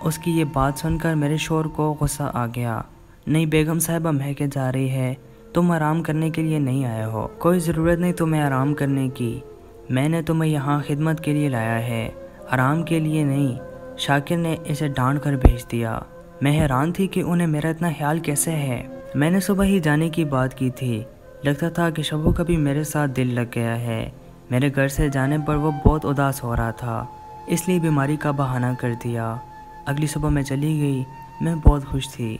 اس کی یہ بات سن کر میرے شوہر کو غصہ آ گیا۔ نہیں بیگم صاحبہ مہکے جا رہی ہے، تم آرام کرنے کے لیے نہیں آئے ہو، کوئی ضرورت نہیں تمہیں آرام کرنے کی، میں نے تمہیں یہاں خدمت کے لیے لایا ہے، آرام کے لیے نہیں۔ شاکر نے اسے ڈانٹ کر بھیج دیا۔ میں حیران تھی کہ انہیں میرا اتنا خیال کیسے ہے۔ میں نے صبح ہی جانے کی بات کی تھی، لگتا تھا کہ شبو کا بھی میرے ساتھ دل لگ گیا ہے۔ میرے گھر سے جانے پر وہ بہت اداس ہو رہا تھا، اس لیے بیماری کا بہانہ کر دیا۔ اگلی صبح میں چلی گئی، میں بہت خوش تھی۔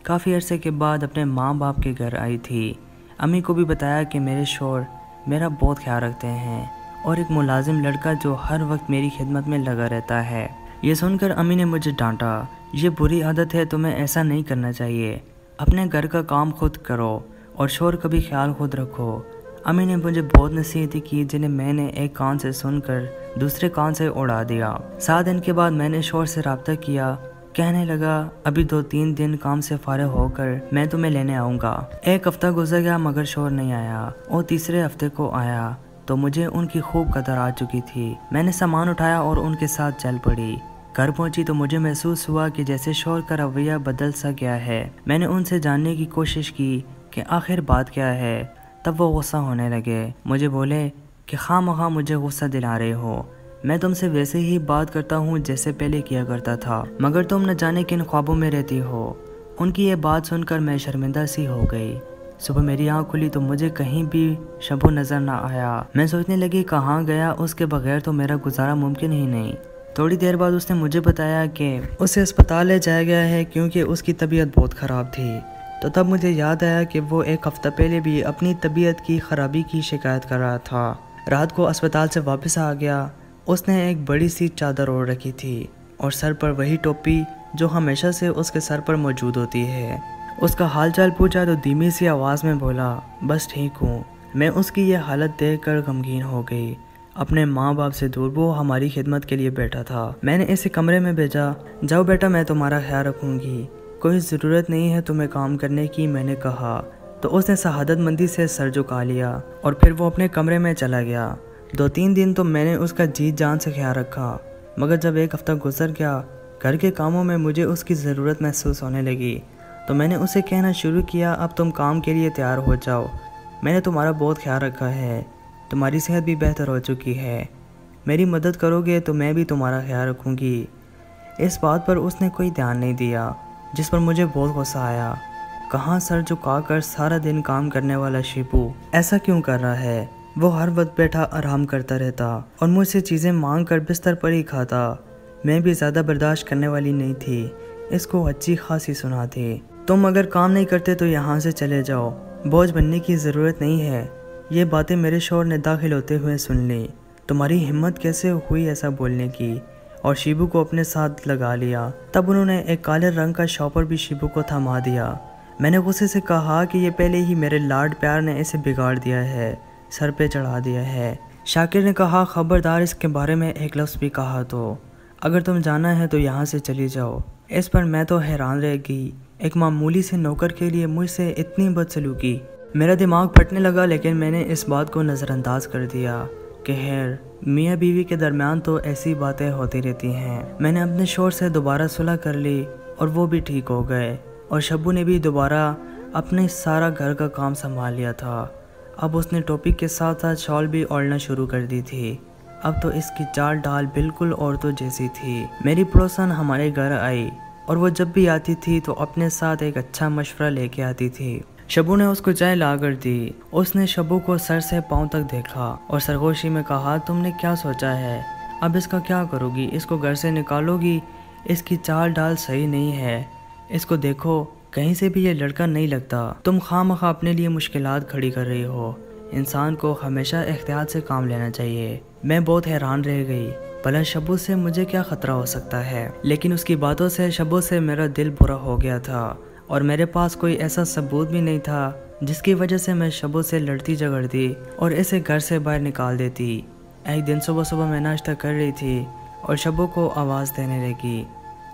کافی عرصے کے بعد اپنے ماں باپ کے گھر آئی تھی۔ امی کو بھی بتایا کہ میرے شوہر میرا بہت خیال رکھتے ہیں اور ایک ملازم لڑکا جو ہر وقت میری خدمت میں لگا رہتا ہے۔ یہ سن کر امی نے مجھے ڈانٹا، یہ بری عادت ہے، تمہیں ایسا نہیں کرنا چاہیے، اپنے گھر کا کام خود کرو اور شوہر کا بھی خیال خود رکھو۔ امی نے مجھے بہت نصیحتیں کی جنہیں میں نے ایک کان سے سن کر دوسرے کان سے اڑا دیا۔ 7 دن کے بعد میں نے شوہر سے رابطہ کیا، کہنے لگا ابھی 2-3 دن کام سے فارغ ہو کر میں تمہیں لینے آؤں گا۔ 1 ہفتہ گزر گیا مگر شوہر نہیں آیا، اور تیسرے ہفتے کو آیا تو مجھے ان کی خوب قدر آ چکی تھی۔ میں نے سامان اٹھایا اور ان کے ساتھ چل پڑی۔ گھر پہنچی تو مجھے محسوس ہوا کہ جیسے شوہر کا رویہ بدل سا گیا ہے۔ میں نے ان سے جاننے کی کوشش کی کہ آخر بات کیا ہے، تب وہ غصہ ہونے لگے۔ مجھے بولے کہ خواہ مخواہ مجھے غصہ دلا رہے ہو، میں تم سے ویسے ہی بات کرتا ہوں جیسے پہلے کیا کرتا تھا، مگر تم نہ جانے کن خوابوں میں رہتی ہو۔ ان کی یہ بات سن کر میں شرمندہ سی ہو گئی۔ صبح میری آنکھ کھلی تو مجھے کہیں بھی شبو نظر نہ آیا۔ میں سوچنے لگی کہاں گیا، اس کے بغیر تو میرا گزارا ممکن ہی نہیں۔ تھوڑی دیر بعد اس نے مجھے بتایا کہ اسے اسپتال لے جایا گیا ہے کیونکہ اس کی طبیعت بہت خراب تھی۔ تو تب مجھے یاد آیا کہ وہ 1 ہفتہ پہلے بھی اپنی طبیعت کی خرابی کی شکایت کر رہا تھا۔ رات کو اسپتال سے واپس آ گیا۔ اس نے ایک بڑی سی چادر اوڑھ رکھی تھی اور سر پر وہی ٹوپی جو ہمیشہ سے اس کے سر پر موجود ہوتی ہے۔ اس کا حال چال پوچھا تو دھیمی سی آواز میں بولا بس ٹھیک ہوں۔ میں اس کی یہ حالت دیکھ کر غمگین ہو گئی۔ اپنے ماں باپ سے دور وہ ہماری خدمت کے لیے بیٹھا تھا۔ میں نے اسے کمرے میں بھیجا، جاؤ بیٹا میں تمہارا خیال رکھوں گی، کوئی ضرورت نہیں ہے تمہیں کام کرنے کی، میں نے کہا تو اس نے شہادت مندی سے سر جھکا لیا اور پھر وہ اپنے کمرے میں چلا گیا۔ 2-3 دن تو میں نے اس کا جی جان سے خیال رکھا، مگر جب 1 ہفتہ گزر گیا، گھر کے کاموں میں مجھے اس کی ضرورت محسوس ہونے لگی تو میں نے اسے کہنا شروع کیا اب تم کام کے لیے تیار ہو جاؤ، میں نے تمہارا بہت خیال رکھا ہے، تمہاری صحت بھی بہتر ہو چکی ہے، میری مدد کرو گے تو میں بھی تمہارا خیال رکھوں گی۔ اس بات پر اس نے کوئی دھیان نہیں دیا، جس پر مجھے بہت غصہ آیا۔ کہاں سر جھکا کر سارا دن کام کرنے والا شیبو ایسا کیوں کر رہا ہے؟ وہ ہر وقت بیٹھا آرام کرتا رہتا اور مجھ سے چیزیں مانگ کر بستر پر ہی کھاتا۔ میں بھی زیادہ برداشت کرنے والی نہیں تھی، اس کو اچھی خاصی سنا تھی۔ تم اگر کام نہیں کرتے تو یہاں سے چلے جاؤ، بوجھ بننے کی ضرورت نہیں ہے۔ یہ باتیں میرے شوہر نے داخل ہوتے ہوئے سن لی۔ تمہاری ہمت کیسے ہوئی ایسا بولنے کی؟ اور شیبو کو اپنے ساتھ لگا لیا۔ تب انہوں نے ایک کالے رنگ کا شاپر بھی شیبو کو تھما دیا۔ میں نے غصے سے کہا کہ یہ پہلے ہی میرے لاڈ پیار نے اسے بگاڑ دیا ہے، سر پہ چڑھا دیا ہے۔ شاکر نے کہا خبردار اس کے بارے میں ایک لفظ بھی کہا تو اگر تم جانا ہے تو یہاں سے چلی جاؤ۔ اس پر میں تو حیران رہ گئی، ایک معمولی سے نوکر کے لیے مجھ سے اتنی بدسلوکی۔ میرا دماغ پھٹنے لگا لیکن میں نے اس بات کو نظر انداز کر دیا کہ خیر میاں بیوی کے درمیان تو ایسی باتیں ہوتی رہتی ہیں۔ میں نے اپنے شوہر سے دوبارہ صلح کر لی اور وہ بھی ٹھیک ہو گئے، اور شبو نے بھی دوبارہ اپنے سارا گھر کا کام سنبھال لیا تھا۔ اب اس نے ٹوپی کے ساتھ ساتھ شال بھی اوڑھنا شروع کر دی تھی۔ اب تو اس کی چال ڈال بالکل عورتوں جیسی تھی۔ میری پڑوسن ہمارے گھر آئی اور وہ جب بھی آتی تھی تو اپنے ساتھ ایک اچھا مشورہ لے کے آتی تھی۔ شبو نے اس کو چائے لا کر دی۔ اس نے شبو کو سر سے پاؤں تک دیکھا اور سرگوشی میں کہا تم نے کیا سوچا ہے؟ اب اس کا کیا کرو گی؟ اس کو گھر سے نکالو گی؟ اس کی چال ڈال صحیح نہیں ہے، اس کو دیکھو کہیں سے بھی یہ لڑکا نہیں لگتا۔ تم خواہ مخواہ اپنے لیے مشکلات کھڑی کر رہی ہو، انسان کو ہمیشہ احتیاط سے کام لینا چاہیے۔ میں بہت حیران رہ گئی، بھلا شبو سے مجھے کیا خطرہ ہو سکتا ہے؟ لیکن اس کی باتوں سے شبو سے میرا دل برا ہو گیا تھا اور میرے پاس کوئی ایسا ثبوت بھی نہیں تھا جس کی وجہ سے میں شبو سے لڑتی جھگڑتی اور اسے گھر سے باہر نکال دیتی۔ ایک دن صبح میں ناشتہ کر رہی تھی اور شبو کو آواز دینے لگی،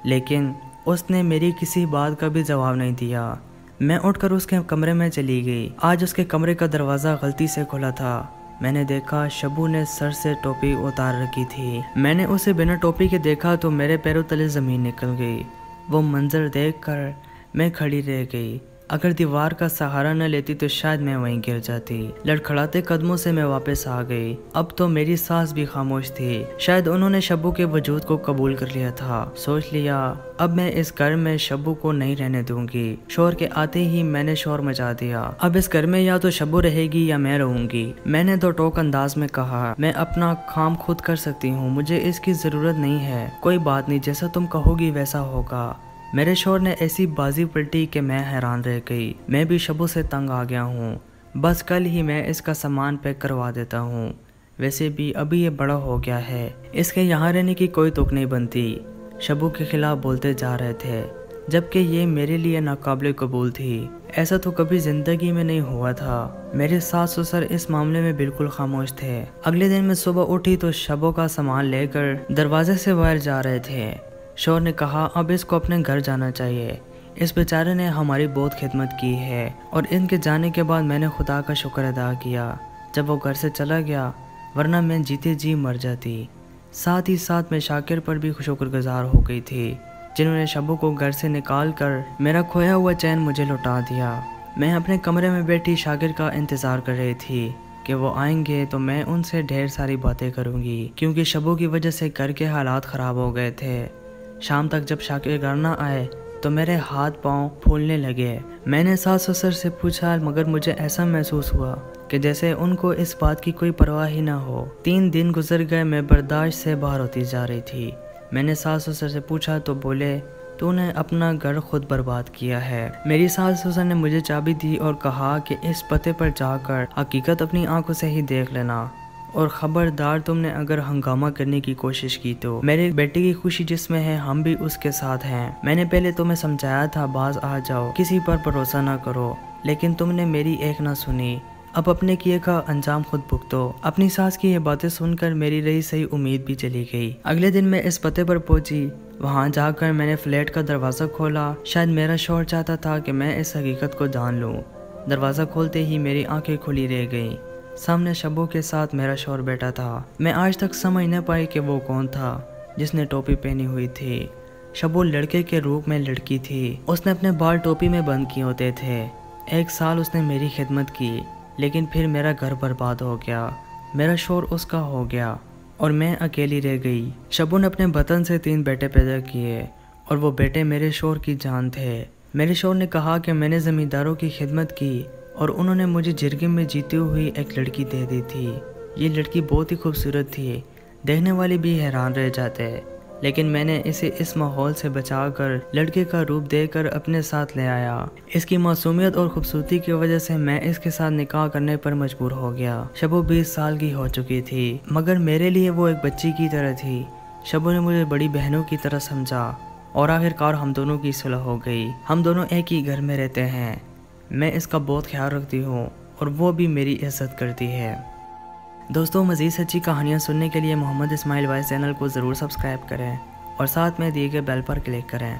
لیکن اس نے میری کسی بات کا بھی جواب نہیں دیا۔ میں اٹھ کر اس کے کمرے میں چلی گئی۔ آج اس کے کمرے کا دروازہ غلطی سے کھلا تھا۔ میں نے دیکھا شبو نے سر سے ٹوپی اتار رکھی تھی۔ میں نے اسے بنا ٹوپی کے دیکھا تو میرے پیروں تلے زمین نکل گئی۔ وہ منظر دیکھ کر میں کھڑی رہ گئی۔ اگر دیوار کا سہارا نہ لیتی تو شاید میں وہیں گر جاتی۔ لڑکھڑاتے قدموں سے میں واپس آ گئی۔ اب تو میری سانس بھی خاموش تھی۔ شاید انہوں نے شبو کے وجود کو قبول کر لیا تھا۔ سوچ لیا اب میں اس گھر میں شبو کو نہیں رہنے دوں گی۔ شور کے آتے ہی میں نے شور مچا دیا۔ اب اس گھر میں یا تو شبو رہے گی یا میں رہوں گی۔ میں نے دو ٹوک انداز میں کہا میں اپنا کام خود کر سکتی ہوں، مجھے اس کی ضرورت نہیں ہے۔ کوئی بات نہیں، جیسا تم کہو گی ویسا ہوگا۔ میرے شوہر نے ایسی بازی پلٹی کہ میں حیران رہ گئی۔ میں بھی شبو سے تنگ آ گیا ہوں۔ بس کل ہی میں اس کا سامان پیک کروا دیتا ہوں۔ ویسے بھی ابھی یہ بڑا ہو گیا ہے، اس کے یہاں رہنے کی کوئی تک نہیں بنتی۔ شبو کے خلاف بولتے جا رہے تھے، جبکہ یہ میرے لیے ناقابل قبول تھی۔ ایسا تو کبھی زندگی میں نہیں ہوا تھا۔ میرے ساس سسر اس معاملے میں بالکل خاموش تھے۔ اگلے دن میں صبح اٹھی تو شبو کا سامان لے کر دروازے سے باہر جا رہے تھے۔ شوہر نے کہا اب اس کو اپنے گھر جانا چاہیے، اس بیچارے نے ہماری بہت خدمت کی ہے، اور ان کے جانے کے بعد میں نے خدا کا شکر ادا کیا جب وہ گھر سے چلا گیا، ورنہ میں جیتے جی مر جاتی۔ ساتھ ہی ساتھ میں شاکر پر بھی شکر گزار ہو گئی تھی، جنہوں نے شبو کو گھر سے نکال کر میرا کھویا ہوا چین مجھے لوٹا دیا۔ میں اپنے کمرے میں بیٹھی شاکر کا انتظار کر رہی تھی کہ وہ آئیں گے تو میں ان سے ڈھیر ساری باتیں کروں گی، کیونکہ شبو کی وجہ سے گھر کے حالات خراب ہو گئے تھے۔ شام تک جب شاکر گھر نہ آئے تو میرے ہاتھ پاؤں پھولنے لگے۔ میں نے ساس سسر سے پوچھا، مگر مجھے ایسا محسوس ہوا کہ جیسے ان کو اس بات کی کوئی پرواہ ہی نہ ہو۔ 3 دن گزر گئے، میں برداشت سے باہر ہوتی جا رہی تھی۔ میں نے ساس سسر سے پوچھا تو بولے تو نے اپنا گھر خود برباد کیا ہے۔ میری ساس سسر نے مجھے چابی دی اور کہا کہ اس پتے پر جا کر حقیقت اپنی آنکھوں سے ہی دیکھ لینا، اور خبردار تم نے اگر ہنگامہ کرنے کی کوشش کی تو میرے بیٹے کی خوشی جس میں ہے ہم بھی اس کے ساتھ ہیں۔ میں نے پہلے تمہیں سمجھایا تھا باز آ جاؤ، کسی پر بھروسہ نہ کرو، لیکن تم نے میری ایک نہ سنی۔ اب اپنے کیے کا انجام خود بھگتو۔ اپنی ساس کی یہ باتیں سن کر میری رہی صحیح امید بھی چلی گئی۔ اگلے دن میں اس پتے پر پہنچی۔ وہاں جا کر میں نے فلیٹ کا دروازہ کھولا۔ شاید میرا شوہر چاہتا تھا کہ میں اس حقیقت کو جان لوں۔ دروازہ کھولتے ہی میری آنکھیں کھلی رہ گئیں۔ سامنے شبو کے ساتھ میرا شوہر بیٹھا تھا۔ میں آج تک سمجھ نہ پائی کہ وہ کون تھا جس نے ٹوپی پہنی ہوئی تھی۔ شبو لڑکے کے روپ میں لڑکی تھی۔ اس نے اپنے بال ٹوپی میں بند کیے ہوتے تھے۔ 1 سال اس نے میری خدمت کی، لیکن پھر میرا گھر برباد ہو گیا، میرا شوہر اس کا ہو گیا اور میں اکیلی رہ گئی۔ شبو نے اپنے بطن سے 3 بیٹے پیدا کیے، اور وہ بیٹے میرے شوہر کی جان تھے۔ میرے شوہر نے کہا کہ میں نے زمینداروں کی خدمت کی اور انہوں نے مجھے جرگے میں جیتی ہوئی ایک لڑکی دے دی تھی۔ یہ لڑکی بہت ہی خوبصورت تھی، دیکھنے والے بھی حیران رہ جاتے، لیکن میں نے اسے اس ماحول سے بچا کر لڑکے کا روپ دے کر اپنے ساتھ لے آیا۔ اس کی معصومیت اور خوبصورتی کی وجہ سے میں اس کے ساتھ نکاح کرنے پر مجبور ہو گیا۔ شبو 20 سال کی ہو چکی تھی، مگر میرے لیے وہ ایک بچی کی طرح تھی۔ شبو نے مجھے بڑی بہنوں کی طرح سمجھا، اور آخرکار ہم دونوں کی صلح ہو گئی۔ ہم دونوں ایک ہی گھر میں رہتے ہیں۔ میں اس کا بہت خیال رکھتی ہوں اور وہ بھی میری عزت کرتی ہے۔ دوستوں، مزید سچی کہانیاں سننے کے لیے محمد اسماعیل وائس چینل کو ضرور سبسکرائب کریں اور ساتھ میں دیے گئے بیل پر کلک کریں۔